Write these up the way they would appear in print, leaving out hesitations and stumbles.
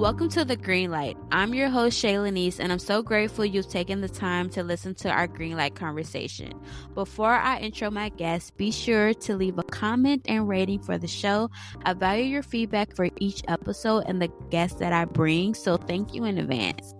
Welcome to the Green Light. I'm your host, Shaylanice, and I'm so grateful you've taken the time to listen to our Green Light conversation. Before I intro my guests, be sure to leave a comment and rating for the show. I value your feedback for each episode and the guests that I bring, so thank you in advance.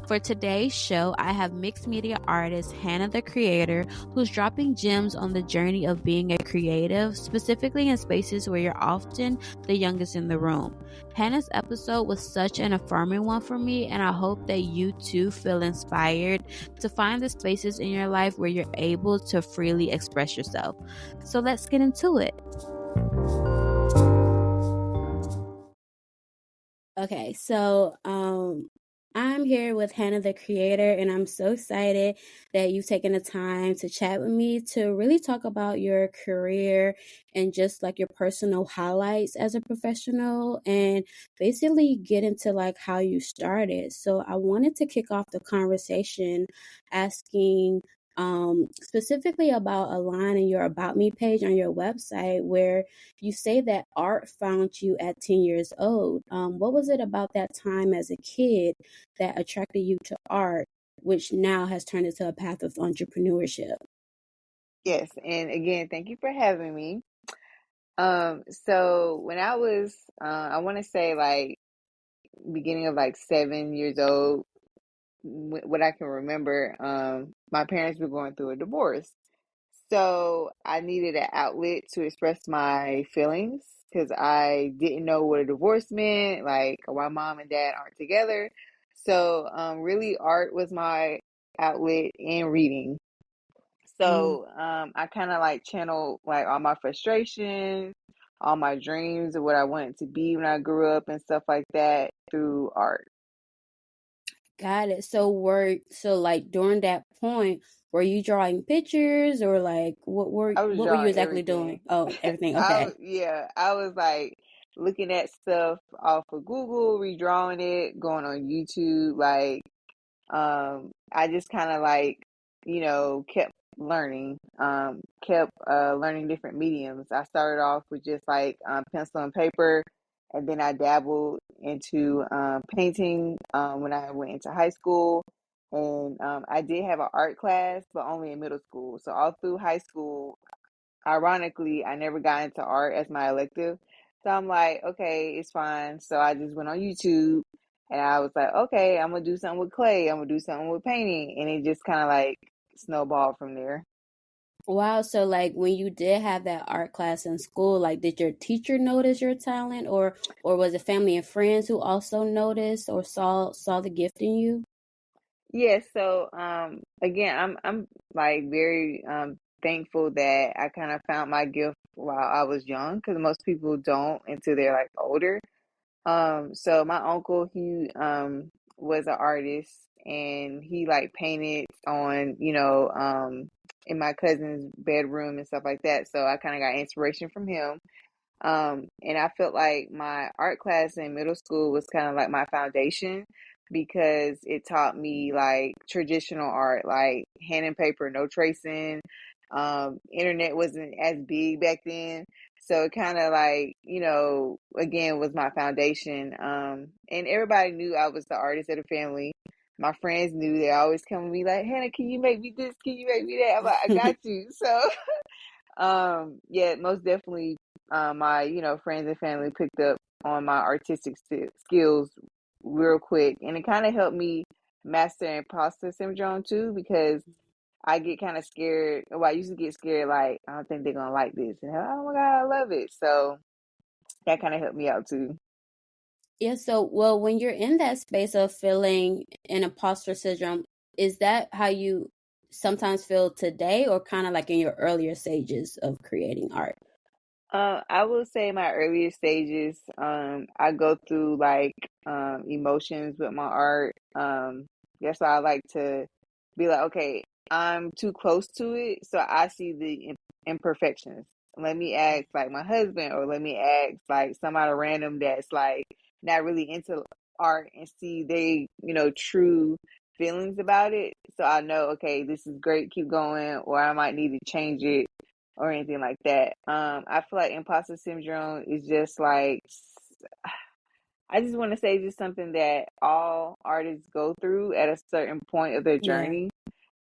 For today's show, I have mixed media artist Hannah the Creator, who's dropping gems on the journey of being a creative, specifically in spaces where you're often the youngest in the room. Hannah's episode was such an affirming one for me, and I hope that you too feel inspired to find the spaces in your life where you're able to freely express yourself. So let's get into it. Okay, so I'm here with Hannah the Creator, and I'm so excited that you've taken the time to chat with me to really talk about your career and just like your personal highlights as a professional and basically get into like how you started. So I wanted to kick off the conversation asking specifically about a line in your About Me page on your website where you say that art found you at 10 years old. What was it about that time as a kid that attracted you to art, which now has turned into a path of entrepreneurship? Yes, and again, thank you for having me. So when I was, I want to say like beginning of like 7 years old, what I can remember, my parents were going through a divorce. So I needed an outlet to express my feelings because I didn't know what a divorce meant, like why mom and dad aren't together. So really art was my outlet in reading. So I kind of like channeled like all my frustrations, all my dreams of what I wanted to be when I grew up and stuff like that through art. Got it. So like during that point, were you drawing pictures or like I was what were you drawing exactly everything. doing? Oh, everything. Okay. I was like looking at stuff off of Google, redrawing it, going on YouTube, like I just kind of like, kept learning, kept learning different mediums. I started off with just like pencil and paper, and then I dabbled into painting when I went into high school. And I did have an art class, but only in middle school. So all through high school, ironically, I never got into art as my elective. So I'm like, okay, it's fine. So I just went on YouTube and I was like, okay, I'm gonna do something with clay. I'm gonna do something with painting. And it just kind of like snowballed from there. Wow, so like when you did have that art class in school, like did your teacher notice your talent or was it family and friends who also noticed or saw the gift in you? Yes, so again, I'm like very thankful that I kind of found my gift while I was young because most people don't until they're like older. So my uncle, he was an artist and he like painted on, in my cousin's bedroom and stuff like that. So I kind of got inspiration from him. And I felt like my art class in middle school was kind of like my foundation because it taught me like traditional art, like hand and paper, no tracing. Internet wasn't as big back then. So it kind of like, again, was my foundation. And everybody knew I was the artist of the family. My friends knew. They always come to me like, Hannah, can you make me this? Can you make me that? I'm like, I got you. So yeah, most definitely, my, friends and family picked up on my artistic skills real quick. And it kind of helped me master imposter syndrome too, because I get kind of scared. Well, I used to get scared, like, I don't think they're going to like this. And oh my God, I love it. So that kind of helped me out too. Yeah, so well, when you're in that space of feeling an imposter syndrome, is that how you sometimes feel today or kind of like in your earlier stages of creating art? I will say my earlier stages, I go through like emotions with my art. That's why I like to be like, okay, I'm too close to it, so I see the imperfections. Let me ask like my husband, or let me ask like somebody random that's like not really into art and see they, true feelings about it. So I know, okay, this is great, keep going, or I might need to change it or anything like that. I feel like imposter syndrome is just like I just want to say just something that all artists go through at a certain point of their Yeah. journey,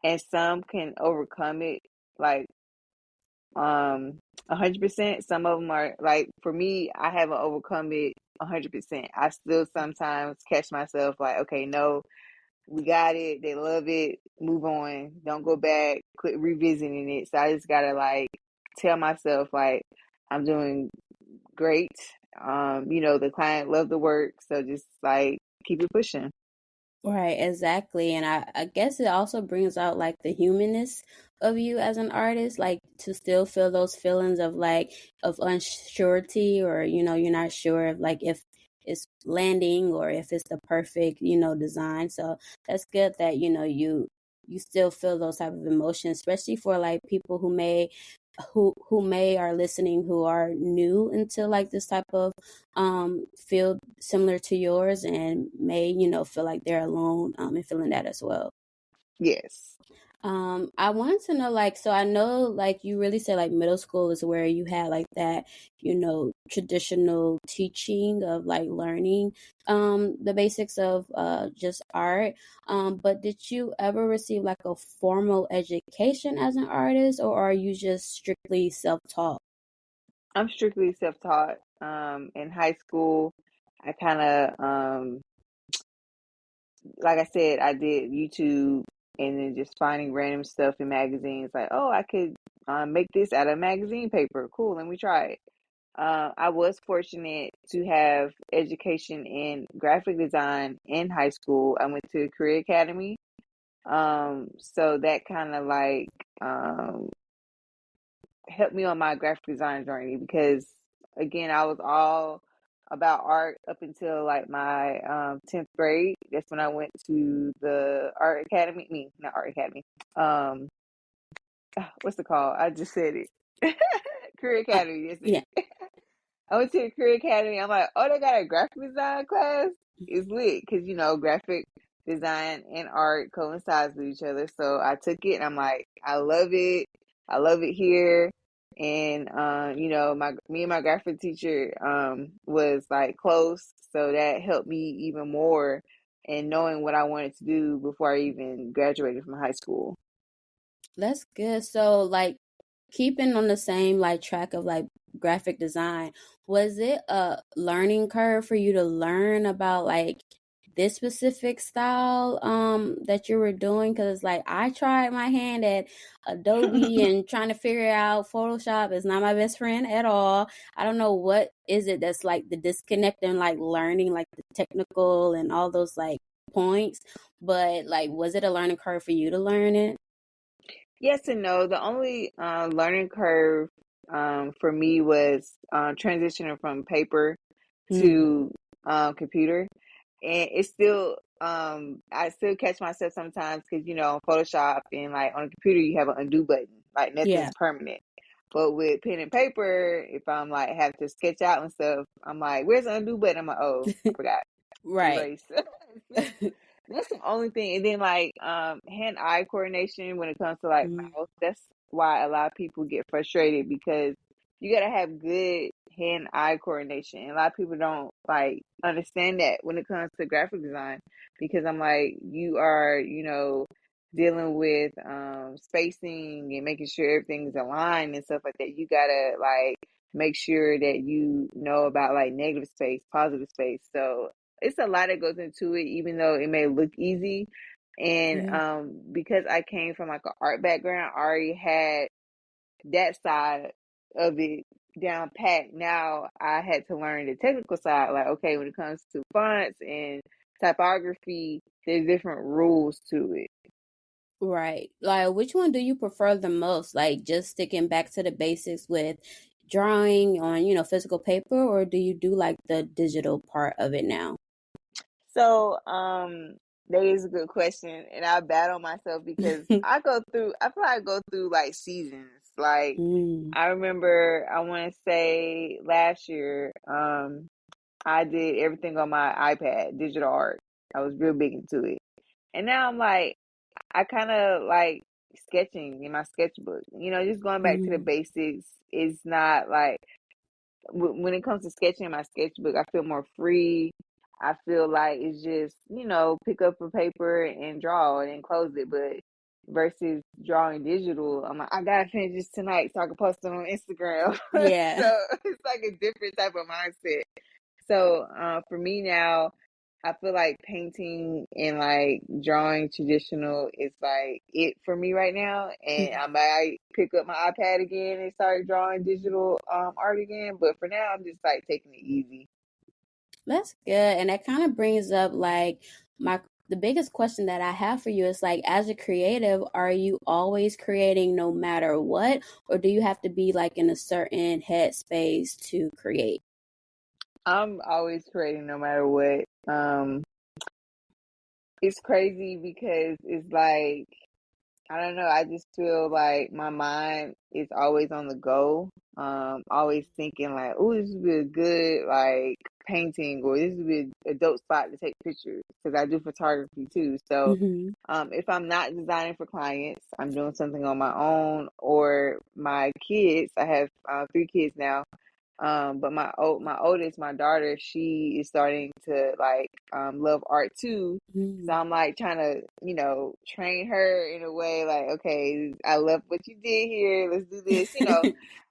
and some can overcome it like 100%. Some of them are like, for me, I haven't overcome it 100%. I still sometimes catch myself like, okay, no, we got it. They love it. Move on. Don't go back. Quit revisiting it. So I just gotta like tell myself like I'm doing great. The client loved the work, so just like keep it pushing. Right, exactly. And I guess it also brings out like the humanness of you as an artist, like to still feel those feelings of like of unsurety, or you're not sure of like if it's landing or if it's the perfect, design. So that's good that, you still feel those type of emotions, especially for like people who may are listening, who are new into like this type of field similar to yours, and may feel like they're alone and feeling that as well. Yes. I wanted to know, like, so I know, like, you really said, like, middle school is where you had, like, that, traditional teaching of, like, learning, the basics of, just art. But did you ever receive, like, a formal education as an artist, or are you just strictly self-taught? I'm strictly self-taught. In high school, I kind of, like I said, I did YouTube and then just finding random stuff in magazines. Like, oh, I could make this out of magazine paper. Cool, let me try it. I was fortunate to have education in graphic design in high school. I went to a career academy. So that kind of like um, helped me on my graphic design journey because, again, I was all about art up until like my 10th grade. That's when I went to the art academy. I mean, not art academy. Um, what's it called? I just said it. Career Uh, academy. That's yeah. it. I went to the career academy. I'm like, oh, they got a graphic design class. It's lit because graphic design and art coincides with each other. So I took it and I'm like, I love it. I love it here. And my me and my graphic teacher was like close, so that helped me even more in knowing what I wanted to do before I even graduated from high school. That's good. So, like, keeping on the same like track of like graphic design, was it a learning curve for you to learn about like this specific style that you were doing? Because like I tried my hand at Adobe and trying to figure out Photoshop is not my best friend at all. I don't know what is it that's like the disconnect in like learning like the technical and all those like points, but like was it a learning curve for you to learn it? Yes and no. The only learning curve for me was transitioning from paper Mm, to computer, and it's still I still catch myself sometimes because on Photoshop and like on a computer you have an undo button, like nothing's yeah. permanent. But with pen and paper, if I'm like have to sketch out and stuff, I'm like, "Where's the undo button?" I'm like, "Oh, I forgot." Right. Erase. That's the only thing. And then like hand-eye coordination when it comes to like Mm, mouse, that's why a lot of people get frustrated because you gotta have good hand-eye coordination. And a lot of people don't like understand that when it comes to graphic design because I'm like, you are, dealing with spacing and making sure everything's aligned and stuff like that. You gotta like make sure that you know about like negative space, positive space. So it's a lot that goes into it, even though it may look easy. And yeah. because I came from like an art background, I already had that side of it down pat. Now I had to learn the technical side. Like, okay, when it comes to fonts and typography, there's different rules to it. Right. Like, which one do you prefer the most? Like, just sticking back to the basics with drawing on, physical paper, or do you do like the digital part of it now? So, that is a good question, and I battle myself because I feel like I go through like seasons. Like, Mm, I remember, I want to say last year, I did everything on my iPad, digital art. I was real big into it. And now I'm like, I kind of like sketching in my sketchbook, just going back to the mm, basics. It's not like, when it comes to sketching in my sketchbook, I feel more free. I feel like it's just, pick up a paper and draw and then close it. But versus drawing digital, I'm like, I gotta finish this tonight so I can post it on Instagram. Yeah. So it's like a different type of mindset. So for me now, I feel like painting and like drawing traditional is like it for me right now. And I might pick up my iPad again and start drawing digital art again. But for now, I'm just like taking it easy. That's good. And that kind of brings up like the biggest question that I have for you is like, as a creative, are you always creating no matter what, or do you have to be like in a certain headspace to create? I'm always creating no matter what. It's crazy because it's like, I don't know, I just feel like my mind is always on the go. Always thinking like, oh, this would be a good like painting, or this would be a dope spot to take pictures, because I do photography too. So Mm-hmm. if I'm not designing for clients, I'm doing something on my own, or my kids. I have 3 kids now. But my oldest, my daughter, she is starting to like love art too. So I'm like trying to, train her in a way like, okay, I love what you did here. Let's do this.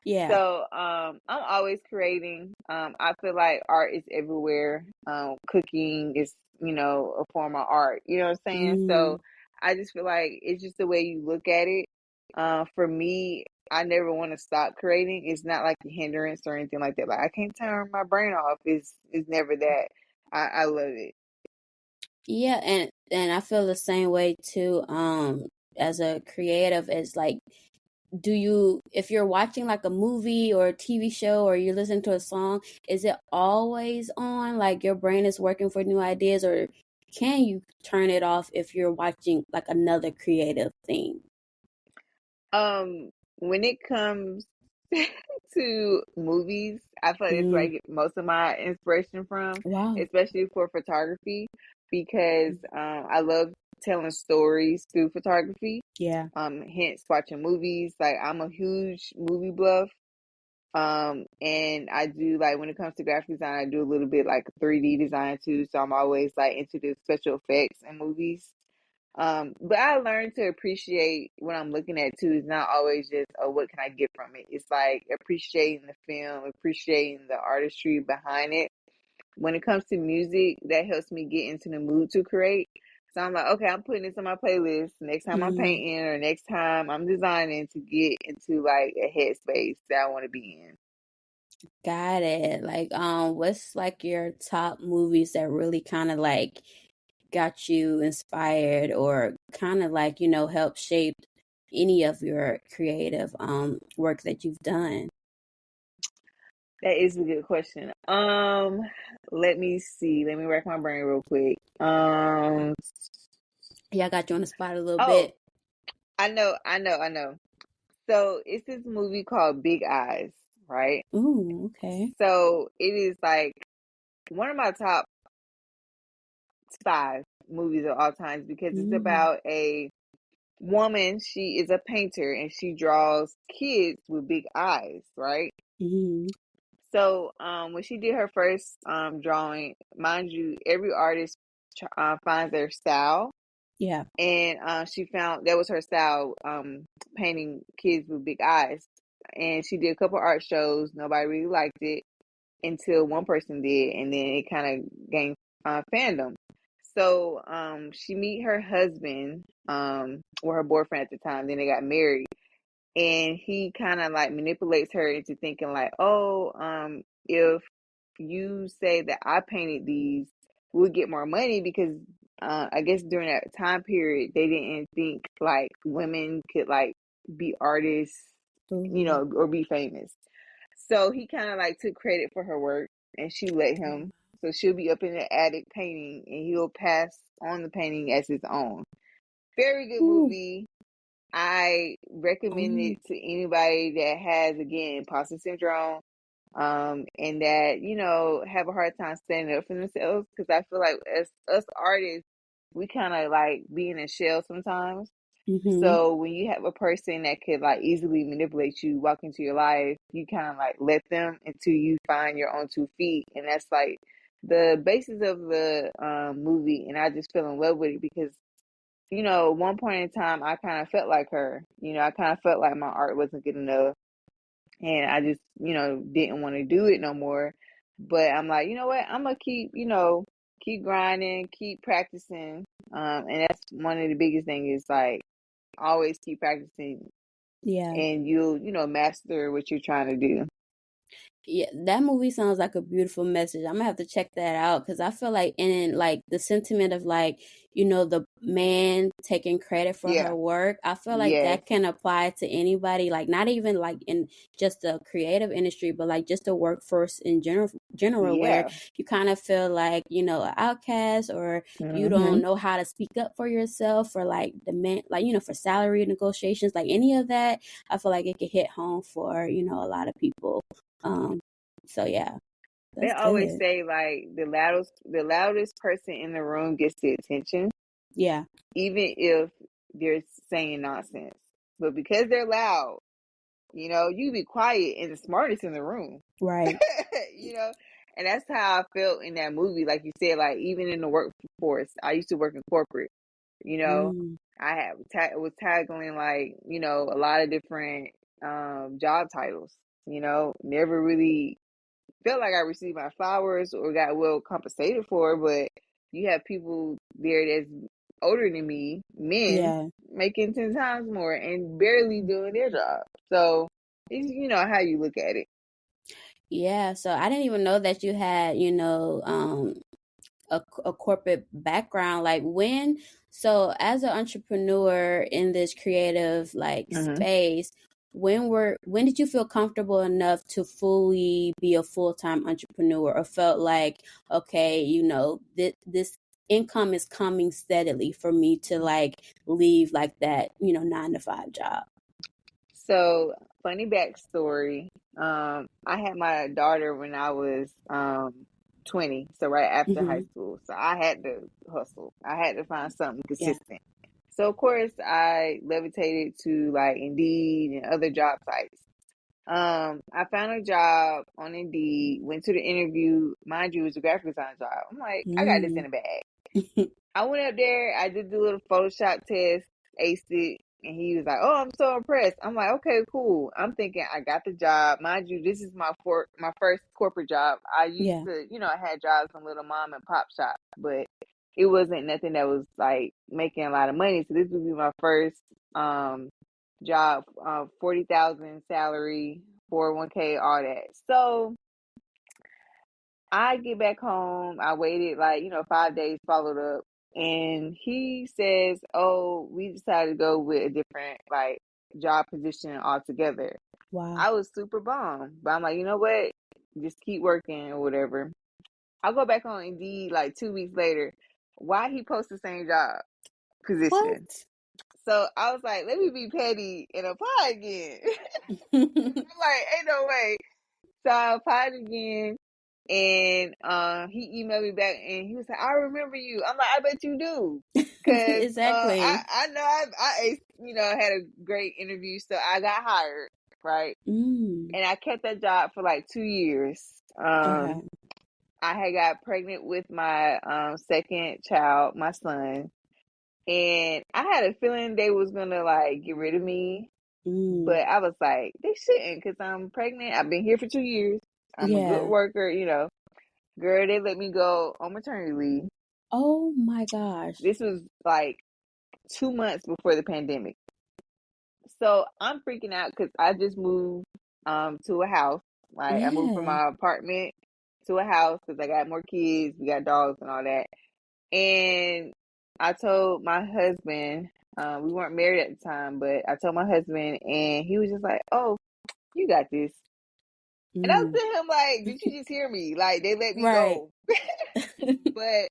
Yeah. So I'm always creating. I feel like art is everywhere. Cooking is, a form of art. You know what I'm saying? Mm. So I just feel like it's just the way you look at it. For me, I never want to stop creating. It's not like a hindrance or anything like that. Like I can't turn my brain off. It's never that. I love it. Yeah, and I feel the same way too. As a creative, as like, do you, if you're watching like a movie or a TV show or you're listening to a song, is it always on? Like your brain is working for new ideas, or can you turn it off if you're watching like another creative thing? When it comes to movies, I feel like it's where I Mm, get most of my inspiration from, wow. especially for photography, because I love telling stories through photography. Yeah. Hence watching movies. Like I'm a huge movie buff. And I do like when it comes to graphic design, I do a little bit like 3D design too. So I'm always like into the special effects in movies. But I learned to appreciate what I'm looking at too. It's not always just, oh, what can I get from it? It's like appreciating the film, appreciating the artistry behind it. When it comes to music, that helps me get into the mood to create. So I'm like, okay, I'm putting this on my playlist. Next time I'm Mm, painting or next time I'm designing, to get into like a headspace that I want to be in. got it. Like, what's like your top movies that really kind of like got you inspired, or kind of like, help shape any of your creative work that you've done? That is a good question. Let me see. Let me rack my brain real quick. Yeah, I got you on the spot a little Oh, bit. I know. So it's this movie called Big Eyes, right? Ooh, okay. So it is like one of my top 5 movies of all times, because it's Mm, about a woman. She is a painter and she draws kids with big eyes, right? mm, So when she did her first drawing, mind you, every artist finds their style. yeah. And she found that was her style, painting kids with big eyes. And she did a couple art shows. Nobody really liked it until one person did, and then it kind of gained fandom. So she meet her husband, or her boyfriend at the time. Then they got married, and he kind of like manipulates her into thinking like, oh, if you say that I painted these, we'll get more money, because I guess during that time period they didn't think like women could like be artists, Ooh. or be famous. So he kind of like took credit for her work, and she let him. So she'll be up in the attic painting, and he'll pass on the painting as his own. Very good Ooh. movie. I recommend Oh. it to anybody that has, again, imposter syndrome, and that, have a hard time standing up for themselves. Because I feel like as us artists, we kind of like be in a shell sometimes. Mm-hmm. So when you have a person that could like easily manipulate you, walk into your life, you kind of like let them until you find your own 2 feet, and that's like the basis of the movie, and I just fell in love with it because, at one point in time, I kind of felt like her. I kind of felt like my art wasn't good enough, and I just, didn't want to do it no more. But I'm like, you know what? I'm gonna keep grinding, keep practicing. And that's one of the biggest things is like always keep practicing, Yeah. and you'll, master what you're trying to do. Yeah, that movie sounds like a beautiful message. I'm gonna have to check that out because I feel like in like the sentiment of like, the man taking credit for Yeah. her work, I feel like Yes. that can apply to anybody, like not even like in just the creative industry, but like just the workforce in general where Yeah. you kind of feel like, an outcast, or you Mm-hmm. don't know how to speak up for yourself, or like demand, like, for salary negotiations, like any of that. I feel like it could hit home for, a lot of people. So yeah, They that's always good. say like the loudest person in the room gets the attention, Yeah, even if they're saying nonsense. But because they're loud, you be quiet and the smartest in the room. right. you know, and that's how I felt in that movie. Like you said, like even in the workforce, I used to work in corporate. You know, Mm, I was tackling like a lot of different job titles. Never really felt like I received my flowers or got well compensated for, but you have people there that's older than me, men, yeah. making 10 times more and barely doing their job. So it's, how you look at it. Yeah, so I didn't even know that you had, a corporate background. Like so as an entrepreneur in this creative like Mm-hmm. space, when did you feel comfortable enough to fully be a full-time entrepreneur, or felt like, okay, this income is coming steadily for me to like leave like that, 9 to 5 job? So, funny backstory. I had my daughter when I was 20, so right after high Mm-hmm. school. So I had to hustle. I had to find something Yeah. consistent. So of course I levitated to like Indeed and other job sites. I found a job on Indeed, went to the interview. Mind you, it was a graphic design job. I'm like, I got this in Mm. the bag. I went up there, I did the little Photoshop test, aced it, and he was like, "Oh, I'm so impressed." I'm like, "Okay, cool." I'm thinking I got the job. Mind you, this is my first corporate job. I used Yeah. to, I had jobs in little mom and pop shops, but it wasn't nothing that was like making a lot of money. So this would be my first job, 40,000 salary, 401k, all that. So I get back home. I waited like, 5 days, followed up. And he says, "Oh, we decided to go with a different like job position altogether." Wow. I was super bummed. But I'm like, you know what? Just keep working or whatever. I'll go back on Indeed like 2 weeks later. Why he post the same job position? What? So I was like, let me be petty and apply again. I'm like, ain't no way. So I applied again, and he emailed me back, and he was like, "I remember you." I'm like, "I bet you do," because Exactly. I know I had a great interview, so I got hired, right, Mm. and I kept that job for like 2 years. Okay. I had got pregnant with my second child, my son, and I had a feeling they was gonna like get rid of me, Mm. but I was like, they shouldn't, because I'm pregnant. I've been here for 2 years. I'm a good Yeah. worker. Girl, they let me go on maternity leave. Oh my gosh. This was like 2 months before the pandemic. So I'm freaking out because I just moved to a house. Like I moved from Yeah. my apartment to a house because I got more kids, we got dogs and all that. And I told my husband, we weren't married at the time, but I told my husband, and he was just like, "Oh, you got this." And I was Mm. to him like, "Did you just hear me? Like they let me Right. go." But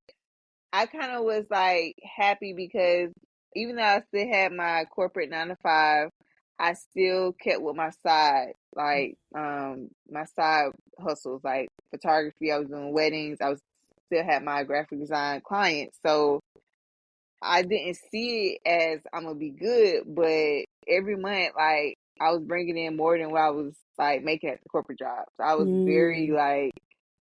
I kind of was like happy because even though I still had my corporate 9 to 5, I still kept with my side, like my side hustles, like photography. I was doing weddings. I was still had my graphic design clients, so I didn't see it as I'm gonna be good. But every month, like I was bringing in more than what I was like making at the corporate job. So I was very Mm. like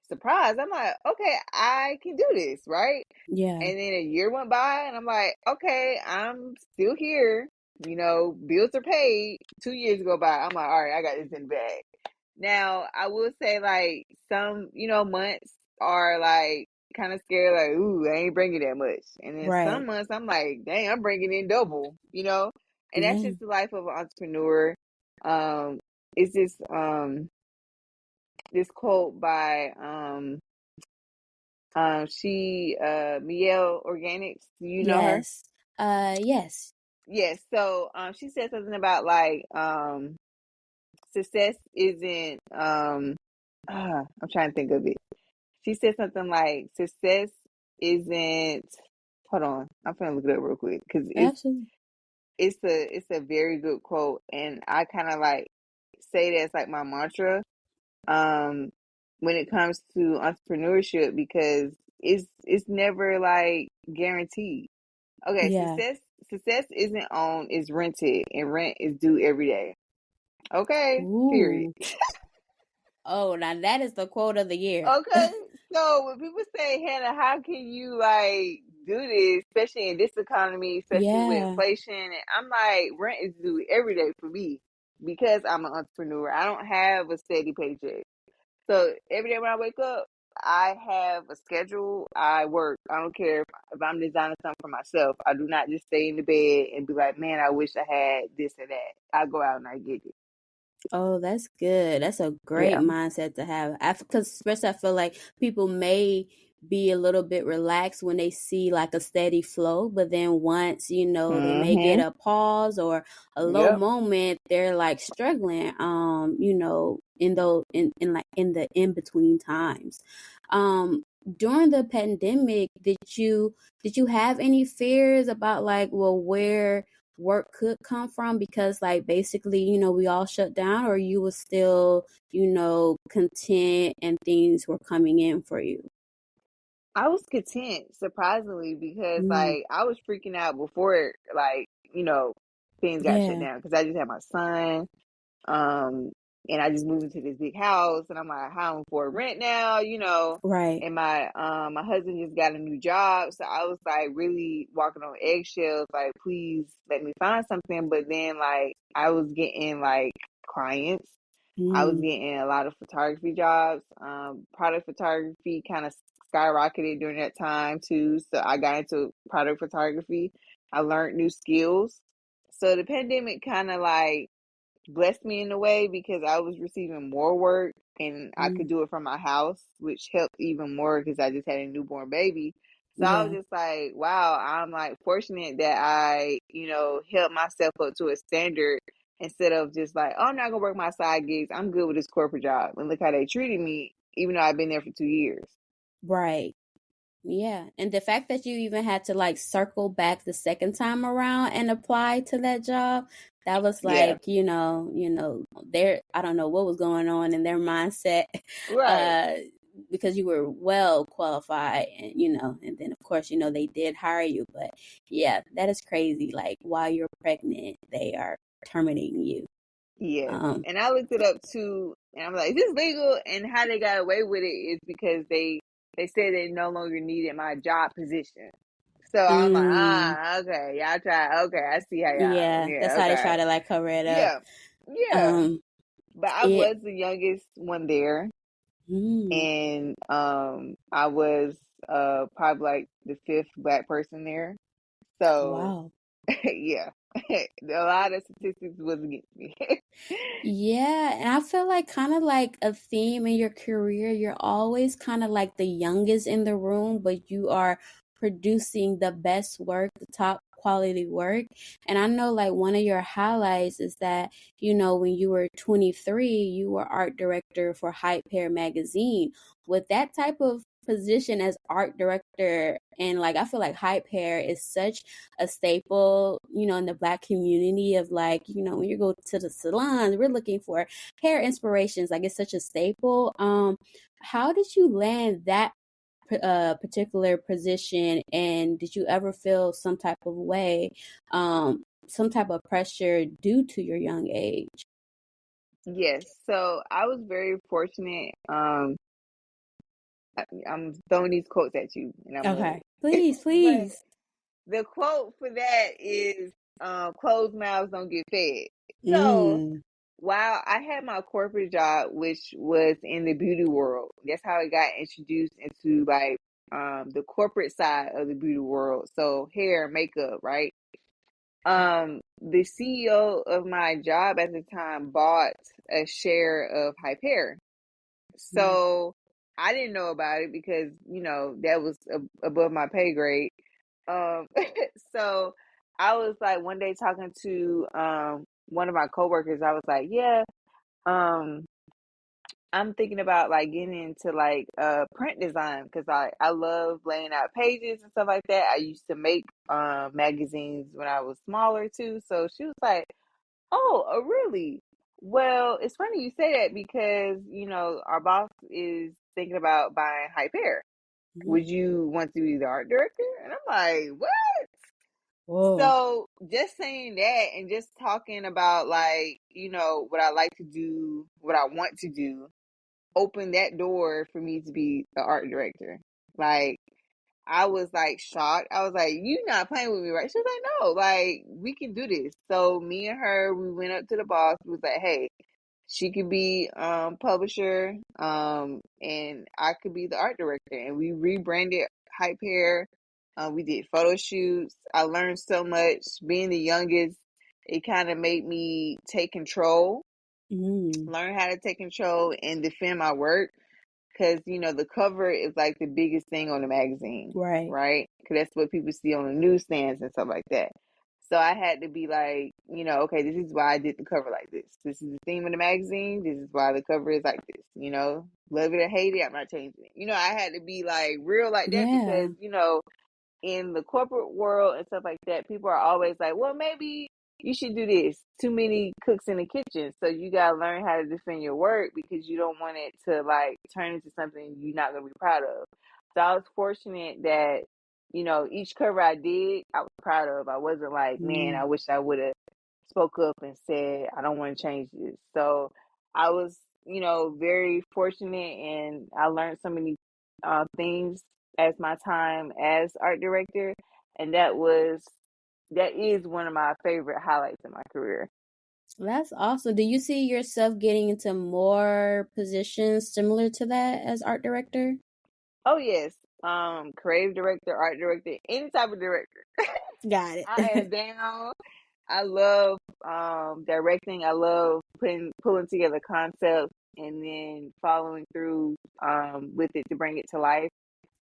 surprised. I'm like, okay, I can do this, right? Yeah. And then a year went by, and I'm like, okay, I'm still here. Bills are paid. 2 years go by. I'm like, all right, I got this in the bag. Now, I will say, like, some, months are like kind of scared, like, ooh, I ain't bringing that much. And then some Right. months, I'm like, dang, I'm bringing in double. And that's Yeah. just the life of an entrepreneur. Um, it's just this quote by Mielle Organics. Do you know her? Yes. Yes. Yes. So she said something about like success isn't I'm trying to think of it. She said something like success isn't, hold on, I'm gonna look it up real quick because Absolutely. it's a very good quote, and I kind of like say that's like my mantra um when it comes to entrepreneurship, because it's never like guaranteed. Okay, Yeah. success isn't owned, it's rented, and rent is due every day. Okay, period. Ooh. Oh, now that is the quote of the year. Okay, so when people say, Hannah, how can you like do this, especially in this economy, especially with Yeah. inflation? And I'm like, rent is due every day for me because I'm an entrepreneur. I don't have a steady paycheck. So every day when I wake up, I have a schedule. I work. I don't care if I'm designing something for myself. I do not just stay in the bed and be like, man, I wish I had this or that. I go out and I get it. Oh, that's good. That's a great Yeah. mindset to have. Because especially I feel like people may be a little bit relaxed when they see like a steady flow, but then once, they may get Mm-hmm. a pause or a low Yep. moment, they're like struggling, in like in the in between times. During the pandemic, did you have any fears about like, well, where work could come from, because like basically we all shut down, or you were still content and things were coming in for you? I was content, surprisingly, because Mm, like I was freaking out before like, things got shut yeah. down because I just had my son. Um, and I just moved into this big house, and I'm like, how am I for rent now. Right. And my husband just got a new job, so I was like really walking on eggshells, like, please let me find something. But then like I was getting like clients. I was Mm, getting a lot of photography jobs. Product photography kind of skyrocketed during that time too. So I got into product photography. I learned new skills. So the pandemic kind of like blessed me in a way because I was receiving more work and I could mm, do it from my house, which helped even more because I just had a newborn baby. So I was yeah. just like, wow, I'm like fortunate that I, held myself up to a standard instead of just like, oh, I'm not gonna work my side gigs. I'm good with this corporate job. And look how they treated me, even though I've been there for 2 years. Right. Yeah, and the fact that you even had to like circle back the second time around and apply to that job, that was Yeah, like, their, I don't know what was going on in their mindset, right. uh, because you were well qualified, and and then of course, they did hire you, but yeah, that is crazy. Like while you're pregnant, they are terminating you. Yes. Um, And I looked it up too, and I'm like, is this legal? And how they got away with it is because they said they no longer needed my job position. So I'm like, mm, okay, y'all try. Okay, I see how y'all. yeah, that's Yeah, how they okay, try to like cover it up. yeah, yeah. Um, But I it, was the youngest one there, mm, and I was probably like the fifth black person there. So wow. yeah, a lot of statistics was against me. Yeah, and I feel like kind of like a theme in your career, you're always kind of like the youngest in the room, but you are producing the best work, the top quality work. And I know like one of your highlights is that, when you were 23, you were art director for Hype Hair magazine. With that type of position as art director, and like I feel like Hype Hair is such a staple, in the black community of like, when you go to the salons, we're looking for hair inspirations. Like it's such a staple. How did you land that particular position, and did you ever feel some type of way, some type of pressure due to your young age? Yes, so I was very fortunate. I'm throwing these quotes at you, and I'm gonna. Okay. Please, But please. the quote for that is, "Closed mouths don't get fed." So Mm. while I had my corporate job, which was in the beauty world, that's how I got introduced into like the corporate side of the beauty world. So hair, makeup, right? The CEO of my job at the time bought a share of Hypera. Mm. So I didn't know about it because, that was above my pay grade. Um, so I was like one day talking to one of my coworkers. I was like, yeah, um, I'm thinking about like getting into like print design because I love laying out pages and stuff like that. I used to make magazines when I was smaller too. So she was like, "Oh, really? Well, it's funny you say that because our boss is thinking about buying Hyper. Mhm. Would you want to be the art director?" And I'm like, "What?" Whoa. So just saying that and just talking about like what I like to do, what I want to do, opened that door for me to be the art director. Like I was like shocked. I was like, "You not playing with me, right?" She was like, "No, like we can do this." So me and her, we went up to the boss. We was like, "Hey, she could be publisher, and I could be the art director." And we rebranded Hype Hair. We did photo shoots. I learned so much. Being the youngest, it kind of made me take control, Mm. learn how to take control and defend my work because the cover is like the biggest thing on the magazine, Right. right? Because that's what people see on the newsstands and stuff like that. So I had to be like, okay, this is why I did the cover like this. This is the theme of the magazine. This is why the cover is like this. Love it or hate it, I'm not changing it. I had to be like real like that Yeah. because in the corporate world and stuff like that, people are always like, well, maybe you should do this. Too many cooks in the kitchen. So you got to learn how to defend your work because you don't want it to like turn into something you're not going to be proud of. So I was fortunate that, each cover I did, I was proud of. I wasn't like, man, I Mm. wish I would have spoke up and said, I don't want to change this. So I was, very fortunate and I learned so many things as my time as art director. And that is one of my favorite highlights in my career. That's awesome. Do you see yourself getting into more positions similar to that as art director? Oh yes. Creative director, art director, any type of director. Got I am it. down. I love directing. I love pulling together concepts and then following through with it to bring it to life.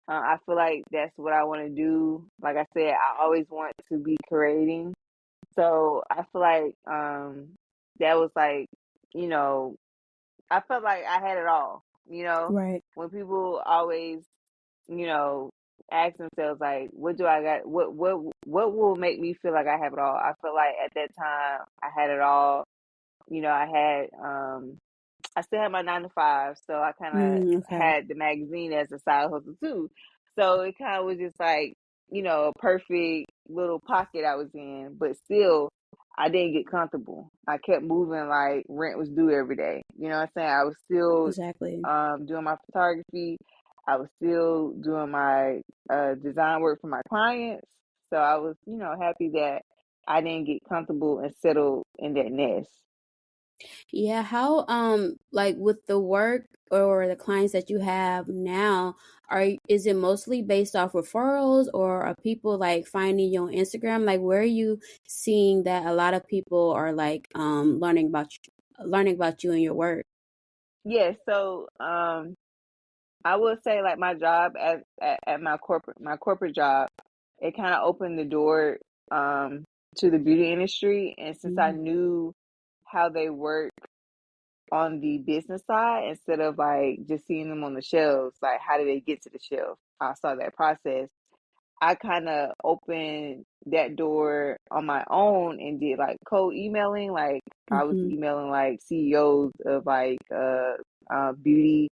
I feel like that's what I want to do. Like I said, I always want to be creating. So I feel like that was like, you know, I felt like I had it all. Right. When people always, you know, ask themselves like, what do I got? What will make me feel like I have it all? I feel like at that time I had it all. I had I still had my 9 to 5, so I kind of Okay. had the magazine as a side hustle too. So it kind of was just like, a perfect little pocket I was in, but still, I didn't get comfortable. I kept moving like rent was due every day. You know what I'm saying? I was still Exactly. doing my photography. I was still doing my design work for my clients. So I was, happy that I didn't get comfortable and settle in that nest. Yeah, how like with the work or the clients that you have now, is it mostly based off referrals or are people like finding you on Instagram? Like where are you seeing that a lot of people are like learning about you and your work? Yeah, so I would say like my job at my corporate job, it kind of opened the door to the beauty industry, and since I Mm. knew how they work on the business side instead of like just seeing them on the shelves, like how do they get to the shelf? I saw that process. I kind of opened that door on my own and did like cold emailing. Like I was Mhm. emailing like CEOs of like beauty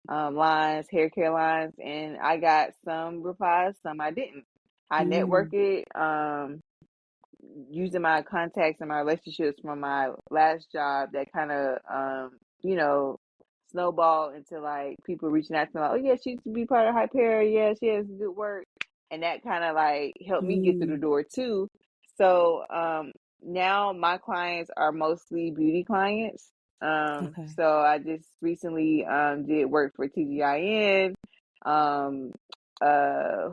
lines, hair care lines, and I got some replies, some I didn't. I Mm. networked it using my contacts and my relationships from my last job that kind of you know snowball into like people reaching out to me like, oh yeah, she used to be part of Hypera. Yeah, she has good work, and that kind of like helped me get through the door too. So now my clients are mostly beauty clients. Okay. So I just recently did work for TGIN.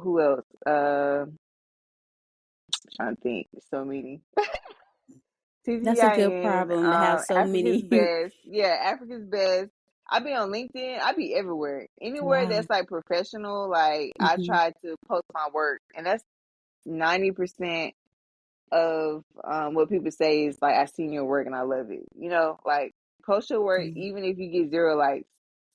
Who else? Trying to think. So many. That's a good TGIN, problem to have so Africa's many. Best. Yeah, Africa's Best. I be on LinkedIn. I be everywhere. Anywhere Wow. that's like professional, like I Hmm. try to post my work. And that's 90% of what people say is like, I seen your work and I love it. You know, like post your work, Yeah. even if you get 0 likes,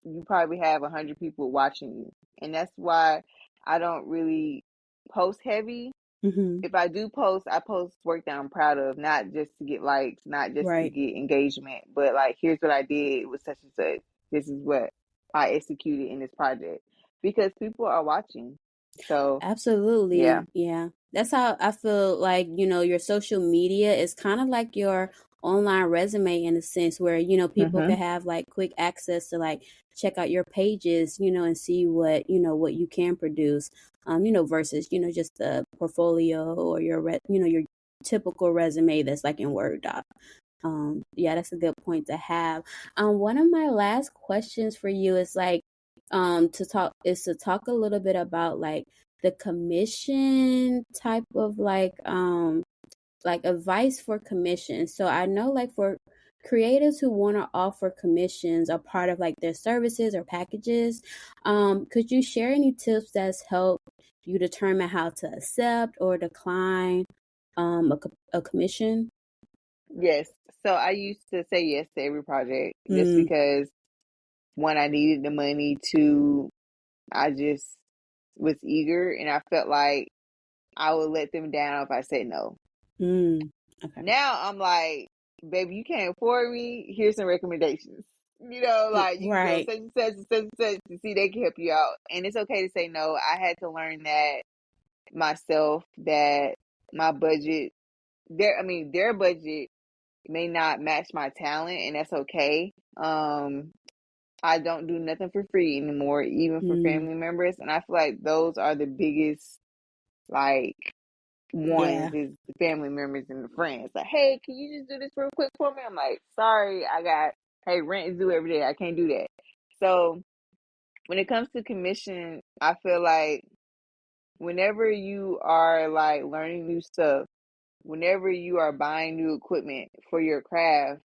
you probably have 100 people watching you. And that's why I don't really post heavy. Hmm. If I do post, I post work that I'm proud of, not just to get likes, not just to Right. get engagement, but like, here's what I did with such and such. This is what I executed in this project because people are watching. So, yeah. Absolutely. Yeah. That's how I feel like, your social media is kind of like your online resume in a sense where, people Mm-hmm. can have like quick access to like check out your pages, and see what you can produce, versus, just the portfolio or your typical resume that's like in Word doc. Yeah, that's a good point to have. One of my last questions for you is like, to talk a little bit about like the commission type of like advice for commission. So I know like for creatives who want to offer commissions a part of like their services or packages, could you share any tips that's helped you determine how to accept or decline a commission? Yes. So I used to say yes to every project just Mm, because one, I needed the money. Two, I just was eager and I felt like I would let them down if I said no. mm, okay. Now I'm like, baby, you can't afford me. Here's some recommendations. You know, like you can go Right. such and such and such and such to see they can help you out. And it's okay to say no. I had to learn that myself, that my budget, their budget may not match my talent, and that's okay. I don't do nothing for free anymore, even for Mm, family members. And I feel like those are the biggest, like, ones yeah. is the family members and the friends. Like, hey, can you just do this real quick for me? I'm like, sorry, hey, rent is due every day. I can't do that. So when it comes to commission, I feel like whenever you are like learning new stuff, whenever you are buying new equipment for your craft,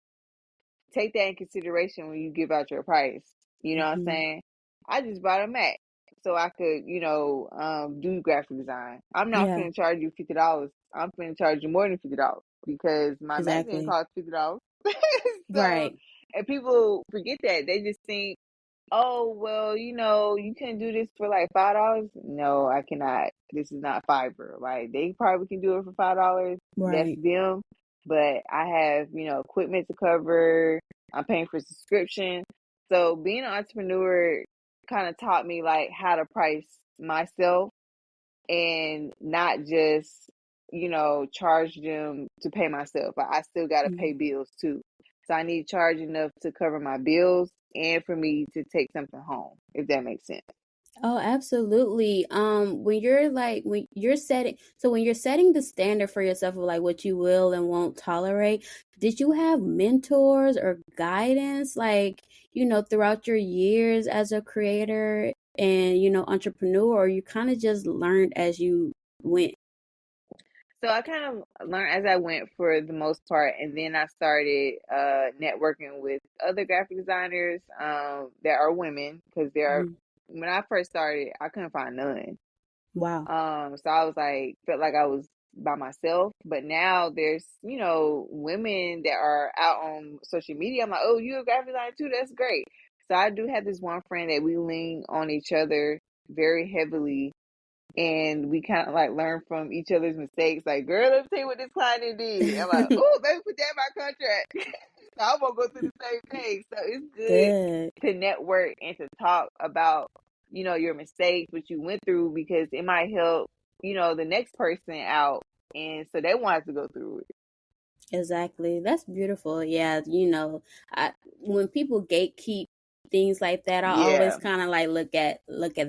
take that in consideration when you give out your price. You know what I'm Hmm. saying? I just bought a Mac so I could, do graphic design. I'm not Yeah, finna charge you $50. I'm finna charge you more than $50 because my Mac didn't exactly. cost $50. So, Right. and people forget that. They just think, oh, well, you can do this for like $5. No, I cannot. This is not Fiverr. Like they probably can do it for $5. That's Right. them. But I have, equipment to cover. I'm paying for subscription. So being an entrepreneur kind of taught me like how to price myself and not just, charge them to pay myself. But I still got to Mm. pay bills too. So I need to charge enough to cover my bills and for me to take something home, if that makes sense. Oh, absolutely. When you're setting the standard for yourself of like what you will and won't tolerate, did you have mentors or guidance like, throughout your years as a creator and, entrepreneur, or you kind of just learned as you went? So I kind of learned as I went for the most part, and then I started networking with other graphic designers that are women because Mhm. when I first started, I couldn't find none. Wow. So I was like, felt like I was by myself. But now there's, women that are out on social media. I'm like, oh, you a graphic designer too? That's great. So I do have this one friend that we lean on each other very heavily, and we kind of like learn from each other's mistakes. Like, girl, let me tell you what this client did. I'm like, oh, let me put that in my contract. So I'm gonna go through the same thing. So it's good Good. to network and to talk about, your mistakes, what you went through, because it might help, the next person out, and so they want to go through it. Exactly. That's beautiful. Yeah, when people gatekeep things like that, I always kind of like look at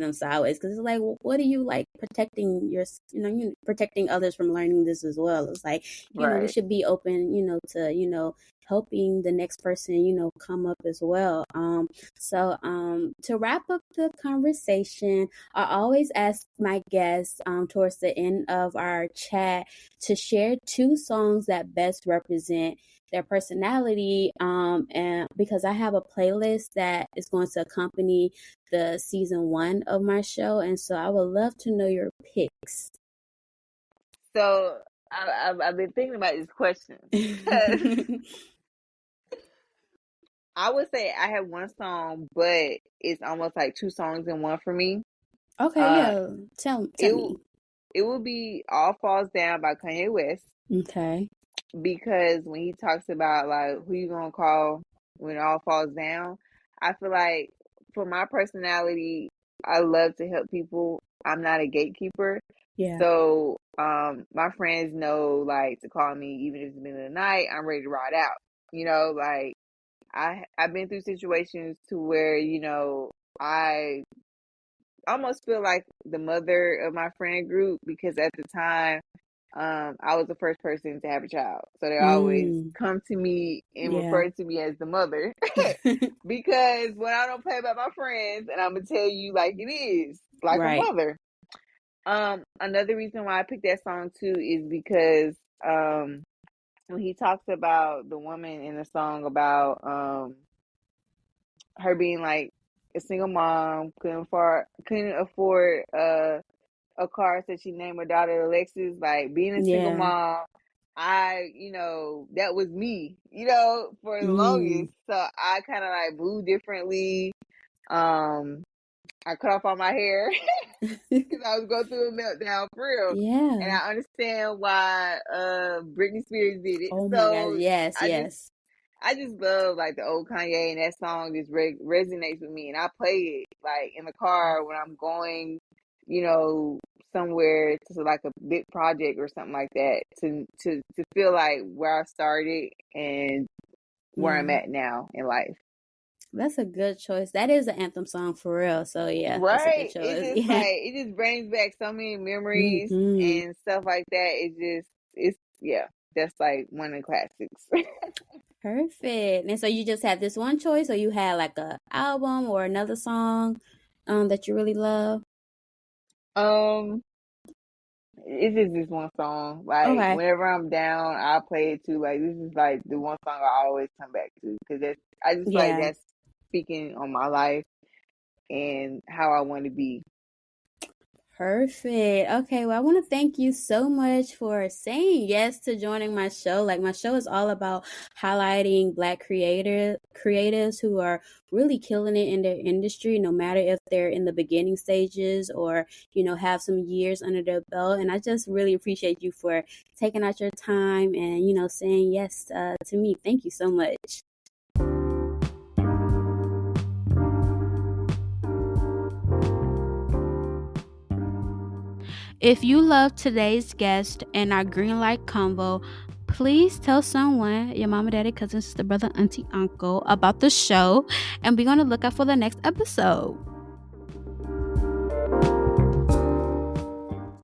them sideways, because it's like, well, what are you like protecting you protecting others from learning this as well? It's like, we should be open, to helping the next person, come up as well. So to wrap up the conversation, I always ask my guests towards the end of our chat to share 2 songs that best represent their personality, and because I have a playlist that is going to accompany the season 1 of my show, and so I would love to know your picks. So I've been thinking about this question. I would say I have 1 song, but it's almost like 2 songs in one for me. Okay, yeah. Tell me. It will be All Falls Down by Kanye West. Okay. Because when he talks about like who you gonna call when it all falls down, I feel like for my personality, I love to help people. I'm not a gatekeeper. Yeah. So my friends know like to call me even if it's the middle of the night, I'm ready to ride out. Like I've been through situations to where, I almost feel like the mother of my friend group, because at the time I was the first person to have a child. So they always come to me and refer to me as the mother. Because when I don't play about my friends, and I'm going to tell you like it is, like a mother. Another reason why I picked that song too is because when he talks about the woman in the song about her being like a single mom, couldn't afford a car, so she named her daughter Alexis. Like being a single mom, that was me, for the longest. So I kind of like moved differently. I cut off all my hair because I was going through a meltdown for real. Yeah. And I understand why Britney Spears did it. Oh my God, yes. I just love like the old Kanye, and that song just resonates with me. And I play it like in the car when I'm going, somewhere to like a big project or something like that, to feel like where I started and where I'm at now in life. That's a good choice. That is an anthem song for real. So yeah, right. That's a good choice. It's just like it just brings back so many memories and stuff like that. That's like one of the classics. Perfect. And so you just had this one choice, or you had like a album or another song that you really love? It's just this one song. Like whenever I'm down, I'll play it too. Like this is like the one song I always come back to, because I just feel like that's speaking on my life and how I want to be. Perfect. Okay, well, I want to thank you so much for saying yes to joining my show. Like, my show is all about highlighting Black creatives who are really killing it in their industry, no matter if they're in the beginning stages or, have some years under their belt. And I just really appreciate you for taking out your time and, saying yes to me. Thank you so much. If you love today's guest and our Greenlight Convo, please tell someone, your mama, daddy, cousin, sister, brother, auntie, uncle, about the show, and be on the lookout for the next episode.